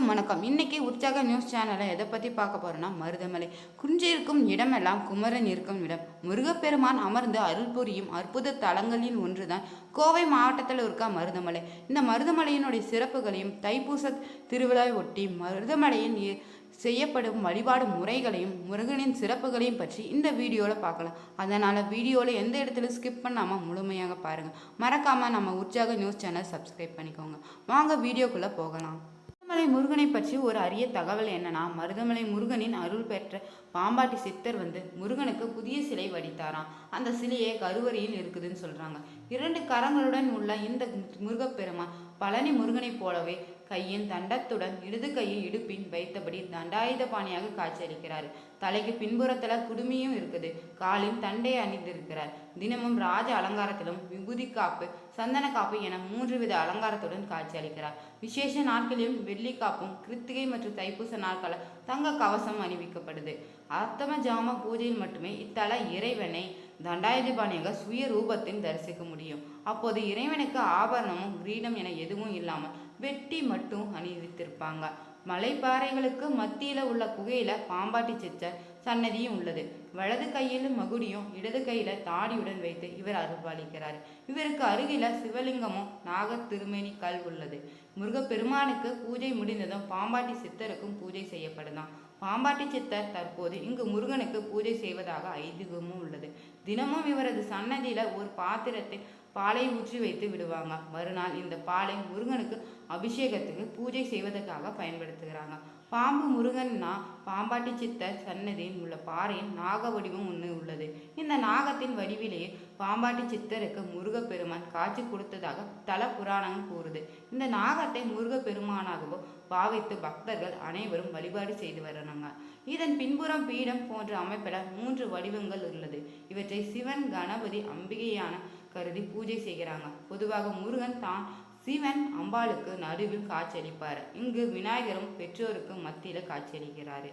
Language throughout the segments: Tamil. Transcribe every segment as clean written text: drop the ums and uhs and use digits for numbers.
அனைவருக்கும் வணக்கம். இன்னைக்கு உற்சாக நியூஸ் சேனலை எதை பற்றி பார்க்க போறோம்னா, மருதமலை. குன்றி இருக்கும் இடமெல்லாம் குமரன் இருக்கும் இடம். முருகப்பெருமான் அமர்ந்து அருள் புரியும் அற்புத தலங்களில் ஒன்றுதான் கோவை மாவட்டத்தில் இருக்க மருதமலை. இந்த மருதமலையினுடைய சிறப்புகளையும் தைப்பூச திருவிழாவை ஒட்டி மருதமலையின் செய்யப்படும் வழிபாடு முறைகளையும் முருகனின் சிறப்புகளையும் பற்றி இந்த வீடியோவில் பார்க்கலாம். அதனால் வீடியோவில் எந்த இடத்துல ஸ்கிப் பண்ணாமல் முழுமையாக பாருங்கள். மறக்காமல் நம்ம உற்சாக நியூஸ் சேனல் சப்ஸ்கிரைப் பண்ணிக்கோங்க. வாங்க வீடியோக்குள்ளே போகலாம். மருதமலை முருகனை பற்றி ஒரு அரிய தகவல் என்னன்னா, மருதமலை முருகனின் அருள் பெற்ற பாம்பாட்டி சித்தர் முருகனுக்கு புதிய சிலை வடித்தாராம். அந்த சிலையே கருவறையில் இருக்குதுன்னு சொல்றாங்க. 2 கரங்களுடன் உள்ள இந்த முருகப்பெருமான் பழனி முருகனை போலவே கையின் தண்டத்துடன் இடது கையை இடுப்பின் வைத்தபடி தண்டாயுத பாணியாக காட்சியளிக்கிறார். தலைக்கு பின்புறத்துல குடுமியும் இருக்குது. காலின் தண்டை அணிந்திருக்கிறார். தினமும் ராஜ அலங்காரத்திலும் விபூதி காப்பு, சந்தன காப்பு என 3 வித அலங்காரத்துடன் காட்சியளிக்கிறார். விசேஷ நாட்களிலும் வெள்ளி காப்பும், கிருத்திகை மற்றும் தைப்பூச நாட்களில் தங்க கவசம் அணிவிக்கப்படுது. அர்த்தம ஜாம பூஜையில் மட்டுமே இத்தல இறைவனை தண்டாயுதபாணியாக சுய ரூபத்தில் தரிசிக்க முடியும். அப்போது இறைவனுக்கு ஆபரணமும் கிரீடம் என எதுவும் இல்லாமல் வெட்டி மட்டும் அணிவித்திருப்பாங்க. மலைப்பாறைகளுக்கு மத்தியில உள்ள குகையில பாம்பாட்டி சித்தர் சன்னதியும் உள்ளது. வலது கையில் மகுடியும் இடது கையில தாடியுடன் வைத்து இவர் அருள்பாலிக்கிறார். இவருக்கு அருகில சிவலிங்கமும் நாக திருமேனி கல் உள்ளது. முருகப்பெருமானுக்கு பூஜை முடிந்ததும் பாம்பாட்டி சித்தருக்கும் பூஜை செய்யப்படுதான். பாம்பாட்டி சித்தர் தற்போது இங்கு முருகனுக்கு பூஜை செய்வதாக ஐதீகமும் உள்ளது. தினமும் இவரது சன்னதியில ஒரு பாத்திரத்தில் பாலை ஊற்றி வைத்து விடுவாங்க. மறுநாள் இந்த பாலை முருகனுக்கு அபிஷேகத்துக்கு பூஜை செய்வதற்காக பயன்படுத்துகிறாங்க. பாம்பு முருகன்னா பாம்பாட்டி சித்தர் சன்னதியில் உள்ள பாறையின் நாக வடிவம் ஒன்று உள்ளது. இந்த நாகத்தின் வடிவிலேயே பாம்பாட்டி சித்தருக்கு முருகப்பெருமான் காட்சி கொடுத்ததாக தல புராணம் கூறுது. இந்த நாகத்தை முருகப்பெருமானாகவும் பாவித்து பக்தர்கள் அனைவரும் வழிபாடு செய்து வர்றாங்க. இதன் பின்புறம் பீடம் போன்ற அமைப்பில் 3 வடிவங்கள் உள்ளது. இவற்றை சிவன், கணபதி, அம்பிகையான கருதி பூஜை செய்கிறாங்க. பொதுவாக முருகன் தான் சிவன் அம்பாளுக்கு நடுவில் காட்சியளிப்பார். இங்கு விநாயகரும் பெற்றோருக்கு மத்தியில காட்சியளிக்கிறாரு.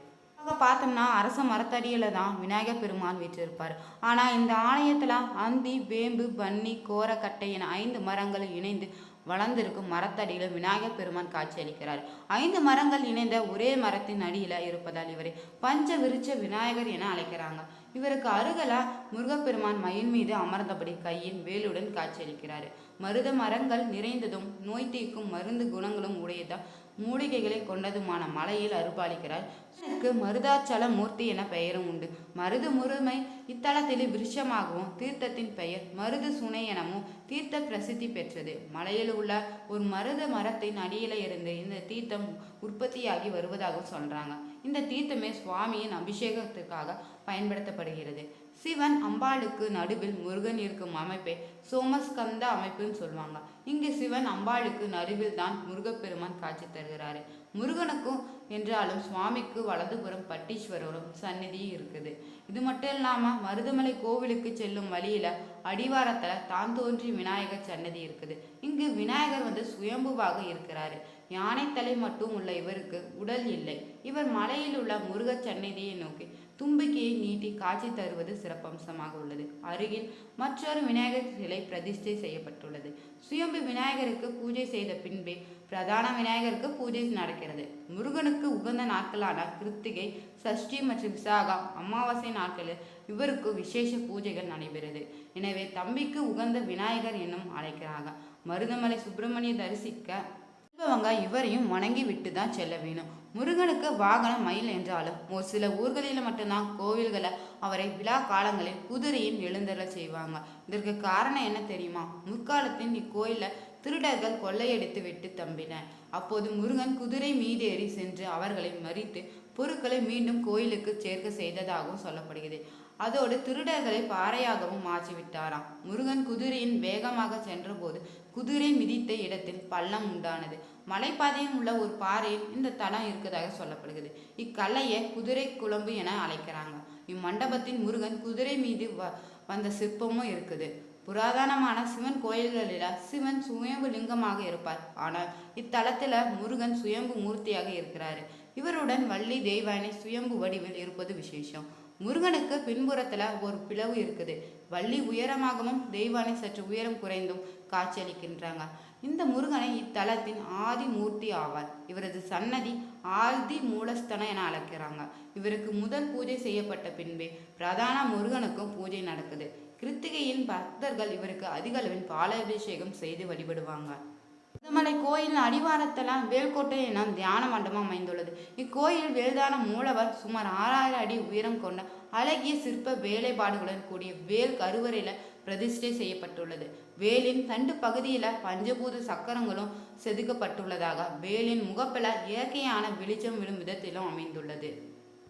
பார்த்தோம்னா அரச மரத்தடியில தான் விநாயகர் பெருமான் வீற்றிருப்பார். ஆனா இந்த ஆலயத்துல அந்தி, வேம்பு, பன்னி, கோரக்கட்டை என 5 மரங்கள் இணைந்து வளர்ந்திருக்கும் மரத்தடியில விநாயகர் பெருமான் காட்சியளிக்கிறார். 5 மரங்கள் இணைந்த ஒரே மரத்தின் அடியில இருப்பதால் இவரை பஞ்ச விருட்ச விநாயகர் என அழைக்கிறாங்க. இவருக்கு அருகல முருகப்பெருமான் மயில் மீது அமர்ந்தபடி கையின் வேலுடன் காட்சியளிக்கிறார். மருத மரங்கள் நிறைந்ததும் நோய் தீர்க்கும் மருந்து குணங்களும் உடையதும் மூலிகைகளை கொண்டதுமான மலையில் அருள்பாலிக்கிறார். இதற்கு மருதாச்சல மூர்த்தி என பெயரும் உண்டு. மருது முருமை இத்தலத்தில் விருட்சமாகவும் தீர்த்தத்தின் பெயர் மருது சுனை எனவும் தீர்த்த பிரசித்தி பெற்றது. மலையில் உள்ள ஒரு மருத மரத்தின் அடியில இருந்து இந்த தீர்த்தம் உற்பத்தியாகி வருவதாக சொல்றாங்க. இந்த தீர்த்தமே சுவாமியின் அபிஷேகத்துக்காக பயன்படுத்தப்படுகிறது. சிவன் அம்பாளுக்கு நடுவில் முருகன் இருக்கும் அமைப்பை சோமஸ்கந்த அமைப்புன்னு சொல்லுவாங்க. இங்கு சிவன் அம்பாளுக்கு நடுவில் தான் முருகப்பெருமான் காட்சி தருகிறாரு. முருகனுக்கும் என்றாலும் சுவாமிக்கு வலதுபுறம் பட்டீஸ்வரரும் சந்நிதி இருக்குது. இது மட்டும் இல்லாம மருதமலை கோவிலுக்கு செல்லும் வழியில அடிவாரத்துல தான் தோன்றி விநாயகர் சன்னதி இருக்குது. இங்கு விநாயகர் சுயம்புவாக இருக்கிறாரு. யானை தலை மட்டும் உள்ள இவருக்கு உடல் இல்லை. இவர் மலையில் உள்ள முருக சன்னதியை நோக்கி தும்பிக்கையை நீட்டி காட்சி தருவது சிறப்பம்சமாக உள்ளது. அருகில் மற்றொரு விநாயகர் சிலை பிரதிஷ்டை செய்யப்பட்டுள்ளது. சுயம்பு விநாயகருக்கு பூஜை செய்த பின்பே பிரதான விநாயகருக்கு பூஜை நடக்கிறது. முருகனுக்கு உகந்த நாட்களான கிருத்திகை, சஷ்டி மற்றும் விசாகா அமாவாசை நாட்களில் இவருக்கு விசேஷ பூஜைகள் நடைபெறுது. எனவே தம்பிக்கு உகந்த விநாயகர் என்னும் அழைக்கிறாங்க. மருதமலை சுப்பிரமணிய தரிசிக்க இவரையும் வணங்கி விட்டு தான் செல்ல வேணும். முருகனுக்கு வாகனம் மயில் என்றாலும் ஒரு சில ஊர்களில் மட்டும்தான் கோவில்களை அவரை விழா காலங்களில் குதிரையின் எழுந்தருள செய்வாங்க. இதற்கு காரணம் என்ன தெரியுமா? முற்காலத்தின் இக்கோயில திருடர்கள் கொள்ளையடித்து விட்டு தம்பின. அப்போது முருகன் குதிரை மீதேறி சென்று அவர்களை மறித்து பொருட்களை மீண்டும் கோயிலுக்கு சேர்க்க செய்ததாகவும் சொல்லப்படுகிறது. அதோடு திருடர்களை பாறையாகவும் மாற்றிவிட்டாராம். முருகன் குதிரையின் வேகமாக சென்ற போது குதிரை மிதித்த இடத்தில் பள்ளம் உண்டானது. மலைப்பாதையில் உள்ள ஒரு பாறையில் இந்த தலம் இருக்கிறதாக சொல்லப்படுகிறது. இக்கல்லையை குதிரை குழம்பு என அழைக்கிறாங்க. இம்மண்டபத்தின் முருகன் குதிரை மீது வந்த சிற்பமும் இருக்குது. புராதனமான சிவன் கோயில்களில் சிவன் சுயம்பு லிங்கமாக இருப்பார். ஆனால் இத்தலத்துல முருகன் சுயம்பு மூர்த்தியாக இருக்கிறாரு. இவருடன் வள்ளி தெய்வானை சுயம்பு வடிவில் இருப்பது விசேஷம். முருகனுக்கு பின்புறத்துல ஒரு பிளவு இருக்குது. வள்ளி உயரமாகவும் தெய்வானை சற்று உயரம் குறைந்தும் காட்சியளிக்கின்றாங்க. இந்த முருகனை இத்தலத்தின் ஆதி மூர்த்தி ஆவார். இவரது சன்னதி ஆதி மூலஸ்தனம் என அழைக்கிறாங்க. இவருக்கு முதல் பூஜை செய்யப்பட்ட பின்பே பிரதான முருகனுக்கும் பூஜை நடக்குது. கிருத்திகையில் பக்தர்கள் இவருக்கு அதிக அளவில் பாலாபிஷேகம் செய்து வழிபடுவாங்க. மருதமலை கோயில் அடிவாரத்தில் வேல்கோட்டை என தியான மண்டபம் அமைந்துள்ளது. இக்கோயில் வேல்தான மூலவர் சுமார் 6000 அடி உயரம் கொண்ட அழகிய சிற்ப வேலைப்பாடுகளுடன் கூடிய வேல் கருவறையில பிரதிஷ்டை செய்யப்பட்டுள்ளது. வேலின் தண்டு பகுதியில பஞ்சபூத சக்கரங்களும் செதுக்கப்பட்டுள்ளதாக வேலின் முகப்பில இயற்கையான வெளிச்சம் விழும் விதத்திலும் அமைந்துள்ளது.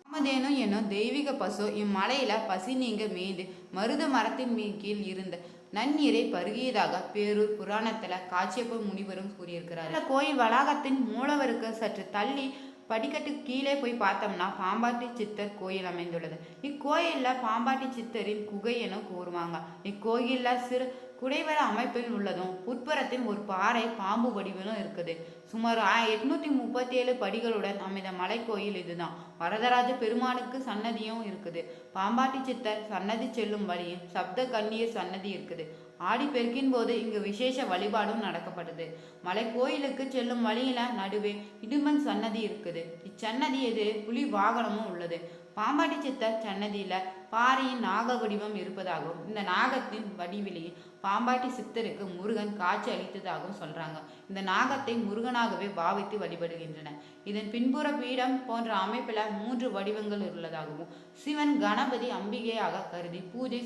காமதேனு என்னும் தெய்வீக பசு இம்மலையில பசி நீங்க மேய்ந்து மருத மரத்தின் கீழ் இருந்த நன்னீரை பருகியதாக பேரூர் புராணத்துல காச்சியப்ப முனிவரும் கூறியிருக்கிறார். இந்த கோயில் வளாகத்தின் மூலவருக்கு சற்று தள்ளி படிக்கட்டு கீழே போய் பார்த்தோம்னா பாம்பாட்டி சித்தர் கோயில் அமைந்துள்ளது. இக்கோயில்ல பாம்பாட்டி சித்தரின் குகை என கூறுவாங்க. இக்கோயில்ல சிறு குடைவர அமைப்பில் உள்ளதும் உட்புறத்தில் ஒரு பாறை பாம்பு வடிவிலும் இருக்குது. சுமார் 837 படிகளுடன் அமைந்த மலை கோயில் இதுதான். வரதராஜ பெருமானுக்கு சன்னதியும் இருக்குது. பாம்பாட்டி சித்தர் சன்னதி செல்லும் வழியில் சப்த கன்னிய சன்னதி இருக்குது. ஆடி பெருக்கின் போது இங்கு விசேஷ வழிபாடும் நடக்கப்படுது. மலை கோயிலுக்கு செல்லும் வழியில நடுவே இடும்பன் சன்னதி இருக்குது. இச்சன்னதி எது புலி வாகனமும் உள்ளது. பாம்பாட்டி சித்தர் சன்னதியில பாறையின் நாக வடிவம் இருப்பதாகவும் இந்த நாகத்தின் வடிவிலேயே பாம்பாட்டி சித்தருக்கு முருகன் காட்சி அளித்ததாகவும் சொல்றாங்க. இந்த நாகத்தை முருகனாகவே பாவித்து வழிபடுகின்றன. இதன் பின்புற பீடம் போன்ற அமைப்பில் 3 வடிவங்கள் உள்ளதாகவும் சிவன் கணபதி அம்பிகையாக கருதி பூஜை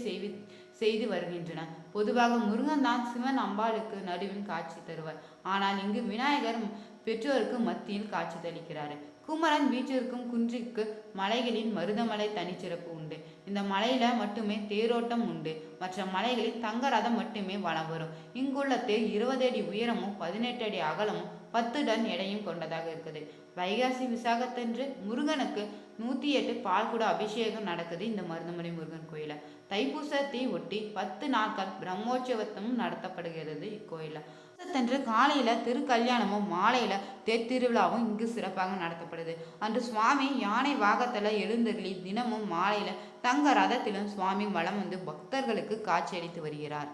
செய்து வருகின்றன. பொதுவாக முருகன் தான் சிவன் அம்பாளுக்கு நடுவில் காட்சி தருவார். ஆனால் இங்கு விநாயகர் பெற்றோருக்கு மத்தியில் காட்சி தளிக்கிறார். குமரன் வீற்றிருக்கும் குன்றிற்கு மலைகளின் மருதமலை தனிச்சிறப்பு உண்டு. இந்த மலையில மட்டுமே தேரோட்டம் உண்டு. மற்ற மலைகளில் தங்க ரதம் மட்டுமே வலம் வரும். இங்குள்ள தேர் 20 அடி உயரமும் 18 அடி அகலமும் 10 டன் எடையும் கொண்டதாக இருக்குது. வைகாசி விசாகத்தன்று முருகனுக்கு 108 பால்குட அபிஷேகம் நடக்குது இந்த மருதமலை முருகன் கோயில. தைப்பூசத்தை ஒட்டி 10 நாட்கள் பிரம்மோற்சவத்தும் நடத்தப்படுகிறது இக்கோயில. தன்று காலையில திருக்கல்யாணமும் மாலையில தேர்திருவிழாவும் இங்கு சிறப்பாக நடத்தப்படுது. அன்று சுவாமி யானை வாகத்துல எழுந்தருளி தினமும் மாலையில தங்க ரதத்திலும் சுவாமி வலம் வந்து பக்தர்களுக்கு காட்சியளித்து வருகிறார்.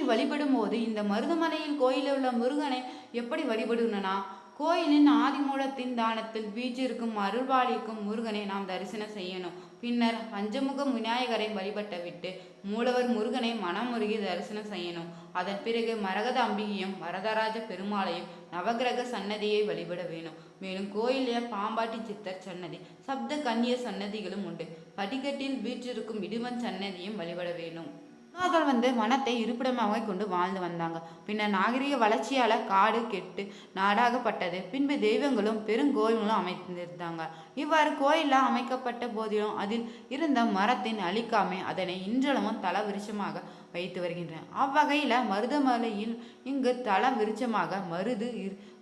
வழிபடும் போது இந்த மருதமலையில் கோயிலில் உள்ள முருகனை எப்படி வழிபடுனா, கோயிலின் ஆதிமூலத்தின் தானத்தில் வீற்றிருக்கும் அருள்வாளிக்கும் முருகனை நாம் தரிசனம் செய்யணும். பின்னர் பஞ்சமுக விநாயகரை வழிபட்ட விட்டு மூலவர் முருகனை மனமுருகி தரிசனம் செய்யணும். அதன் பிறகு மரகத அம்பிகையும் வரதராஜ பெருமாளையும் நவகிரக சன்னதியை வழிபட வேணும். மேலும் கோயிலில் பாம்பாட்டி சித்தர் சன்னதி சப்த கன்னிய சன்னதிகளும் உண்டு. படிக்கட்டில் வீற்றிருக்கும் இடுமன் சன்னதியும் வழிபட வேணும். முன்னோர்கள் வனத்தை இருப்பிடமாக கொண்டு வாழ்ந்து வந்தாங்க. பின்னர் நாகரிக வளர்ச்சியால காடு கெட்டு நாடாகப்பட்டது. பின்பு தெய்வங்களும் பெருங்கோயில்களும் அமைந்திருந்தாங்க. இவ்வாறு கோயில அமைக்கப்பட்ட போதிலும் அதில் இருந்த மரத்தின் அழிக்காமை அதனை இன்றளவும் தல விருட்சமாக வைத்து வருகின்றன. அவ்வகையில மருதமலையில் இங்கு தல விருட்சமாக மருது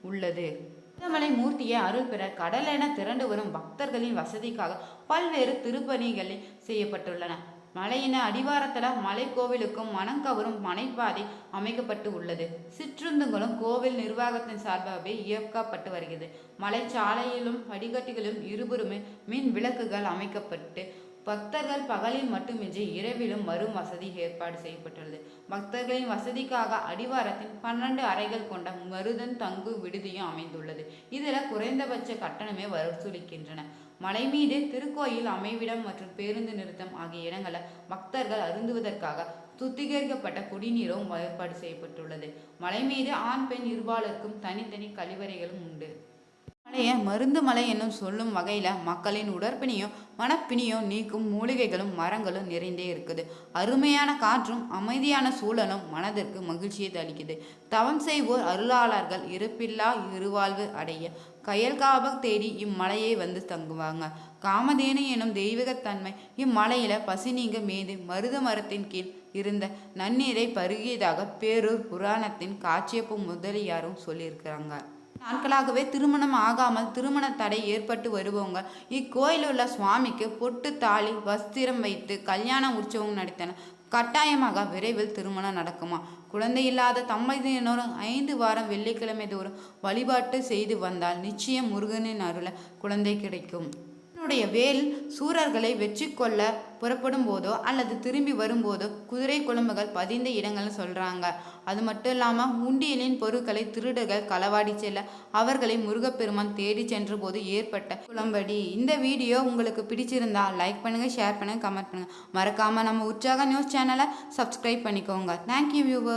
உள்ளது. மருதமலை மூர்த்தியை அருள் பெற கடலென திரண்டு வரும் பக்தர்களின் வசதிக்காக பல்வேறு திருப்பணிகள் செய்யப்பட்டுள்ளன. மலையின அடிவாரத்துல மலை கோவிலுக்கும் மனம் கவரும் மனைப்பாதை அமைக்கப்பட்டு உள்ளது. சிற்றுந்துகளும் கோவில் நிர்வாகத்தின் சார்பாகவே இயக்கப்பட்டு வருகிறது. மலைச்சாலையிலும் படிக்கட்டுகளிலும் இருபுறமே மின் விளக்குகள் அமைக்கப்பட்டு பக்தர்கள் பகலில் மட்டுமின்றி இரவிலும் வரும் வசதி ஏற்பாடு செய்யப்பட்டுள்ளது. பக்தர்களின் வசதிக்காக அடிவாரத்தில் 12 அறைகள் கொண்ட மருதன் தங்கு விடுதியும் அமைந்துள்ளது. இதுல குறைந்தபட்ச கட்டணமே வசூலிக்கின்றன. மலை மீது திருக்கோயில் அமைவிடம் மற்றும் பேருந்து நிறுத்தம் ஆகிய இடங்களை பக்தர்கள் அருந்துவதற்காக சுத்திகரிக்கப்பட்ட குடிநீரும் ஏற்பாடு செய்யப்பட்டுள்ளது. மலை மீது ஆண் பெண் இருபாலருக்கும் தனித்தனி கழிவறைகளும் உண்டு. மலையை மருந்து மலை என்னும் சொல்லும் வகையில மக்களின் உடற்பிணியும் மனப்பிணியும் நீக்கும் மூலிகைகளும் மரங்களும் நிறைந்தே இருக்குது. அருமையான காற்றும் அமைதியான சூழலும் மனதிற்கு மகிழ்ச்சியை அளிக்குது. தவம் செய்வோர் அருளாளர்கள் இறப்பில்லா இருவாழ்வு அடைய கயல்காப தேடி இம்மலையை வந்து தங்குவாங்க. காமதேனு எனும் தெய்வீகத்தன்மை இம்மலையில பசி நீங்க மீது மருத மரத்தின் கீழ் இருந்த நன்னீரை பருகியதாக பேரூர் புராணத்தின் காட்சியப்பு முதலியாரும் சொல்லியிருக்கிறாங்க. நாட்களாகவே திருமணம் ஆகாமல் திருமண தடை ஏற்பட்டு வருபவங்க இக்கோயில் உள்ள சுவாமிக்கு பொட்டு தாலி வஸ்திரம் வைத்து கல்யாண உற்சவம் நடத்தின கட்டாயமாக விரைவில் திருமணம் நடக்குமா. குழந்தை இல்லாத தம்பதியினர் 5 வாரம் வெள்ளிக்கிழமை தோறும் வழிபாட்டு செய்து வந்தால் நிச்சயம் முருகனின் அருள குழந்தை கிடைக்கும். அவருடைய வேல் சூரர்களை வெற்றி கொள்ள புறப்படும் போதோ அல்லது திரும்பி வரும்போதோ குதிரை குழம்புகள் பதிந்த இடங்கள்னு சொல்கிறாங்க. அது மட்டும் இல்லாமல் உண்டியலின் பொருட்களை திருடர்கள் களவாடி செல்ல அவர்களை முருகப்பெருமான் தேடி சென்ற போது ஏற்பட்ட குளம்படி. இந்த வீடியோ உங்களுக்கு பிடிச்சிருந்தா லைக் பண்ணுங்கள், ஷேர் பண்ணுங்கள், கமெண்ட் பண்ணுங்கள். மறக்காமல் நம்ம உற்சாக நியூஸ் சேனலை சப்ஸ்கிரைப் பண்ணிக்கோங்க. Thank you viewer.